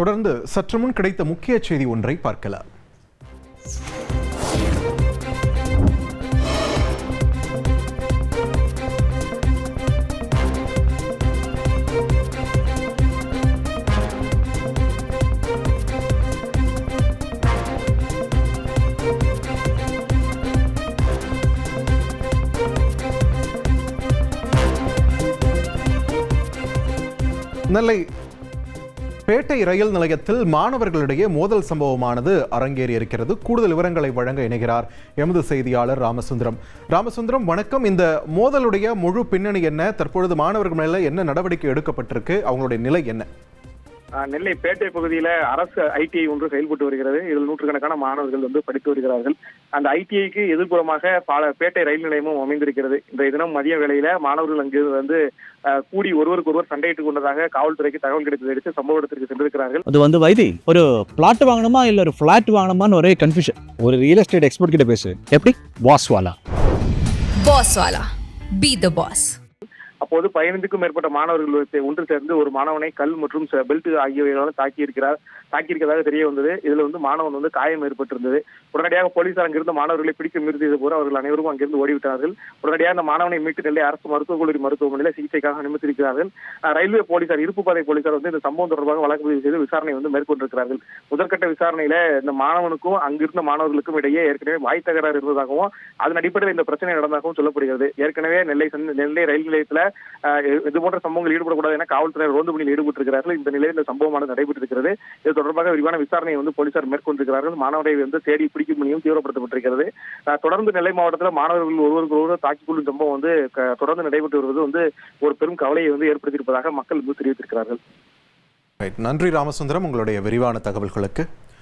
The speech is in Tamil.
தொடர்ந்து சற்று முன் கிடைத்த முக்கிய செய்தி ஒன்றை பார்க்கலாம். நெல்லை பேட்டை ரயில் நிலையத்தில் மாணவர்களிடையே மோதல் சம்பவமானது அரங்கேறி இருக்கிறது. கூடுதல் விவரங்களை வழங்க இணைகிறார் எமது செய்தியாளர் ராமசுந்தரம். வணக்கம். இந்த மோதலுடைய முழு பின்னணி என்ன? தற்பொழுது மாணவர்கள் மேல என்ன நடவடிக்கை எடுக்கப்பட்டிருக்கு? அவங்களுடைய நிலை என்ன? நெல்லை பேட்டை பகுதியில அரசு ஐடிஐ ஒன்று செயல்பட்டு வருகிறது. இதில் நூற்றுக்கணக்கான மாணவர்கள் படித்து வருகிறார்கள். அந்த ஐடிஐக்கு எதிர்ப்புறமாக பேட்டை ரயில் நிலையமும் அமைந்திருக்கிறது. இன்றைய தினம் மதிய வேளையில மாணவர்கள் அங்கு கூடி ஒருவருக்கு ஒருவர் சண்டையிட்டுக் கொண்டதாக காவல்துறைக்கு தகவல் கிடைத்ததை அடுத்து சம்பவ இடத்திற்கு சென்றிருக்கிறார்கள். அது வைத்தி ஒரு பிளாட் வாங்கணுமா இல்ல ஒரு பிளாட் வாங்கணுமான்னு ஒரே கன்ஃபியூஷன். ஒரு ரியல் எஸ்டேட் எக்ஸ்பர்ட் கிட்ட பேசு. எப்படி? பாஸ்வாலா பி தி பாஸ். அப்போது 15க்கும் மேற்பட்ட மாணவர்கள் ஒன்று சேர்ந்து ஒரு மாணவனை கல் மற்றும் பெல்ட் ஆகியவைகளால் தாக்கியிருக்கிறதாக தெரிய வந்தது. இதுல மாணவன் காயம் ஏற்பட்டிருந்தது. உடனடியாக போலீசார் அங்கிருந்த மாணவர்களை பிடிக்க நிறுத்தியது போல அவர்கள் அனைவரும் அங்கிருந்து ஓடிவிட்டார்கள். உடனடியாக அந்த மாணவனை மீட்டு நெல்லை அரசு மருத்துவக் கல்லூரி மருத்துவமனையில் சிகிச்சைக்காக அனுமதித்திருக்கிறார்கள். ரயில்வே போலீசார், இருப்பு பாதை போலீசார் இந்த சம்பவம் தொடர்பாக வழக்கு பதிவு செய்து விசாரணை மேற்கொண்டிருக்கிறார்கள். முதற்கட்ட விசாரணையில இந்த மாணவனுக்கும் அங்கிருந்த மாணவர்களுக்கும் இடையே ஏற்கனவே வாய் தகராறு இருந்ததாகவும் அதன் அடிப்படையில் இந்த பிரச்சனை நடந்ததாகவும் சொல்லப்படுகிறது. ஏற்கனவே நெல்லை ரயில் நிலையத்தில் இது போன்ற சம்பவங்கள் ஈடுபடக்கூடாது என காவல்துறையினர் ரோந்து பணியில் ஈடுபட்டிருக்கிறார்கள். இந்த நிலையில் இந்த சம்பவமானது நடைபெற்றிருக்கிறது. இது தொடர்பாக விரிவான விசாரணையை போலீசார் மேற்கொண்டிருக்கிறார்கள். மாணவரை தேடி பிடிக்கும் பணியும் தீவிரப்படுத்தப்பட்டிருக்கிறது. தொடர்ந்து நெல்லை மாவட்டத்தில் மாணவர்கள் ஒருவருக்கு ஒருவர் தாக்கிக் கொள்ளும் சம்பவம் தொடர்ந்து நடைபெற்று வருவது ஒரு பெரும் கவலையை ஏற்படுத்தியிருப்பதாக மக்கள் தெரிவித்திருக்கிறார்கள். நன்றி ராமசுந்தரம், உங்களுடைய விரிவான தகவல்களுக்கு.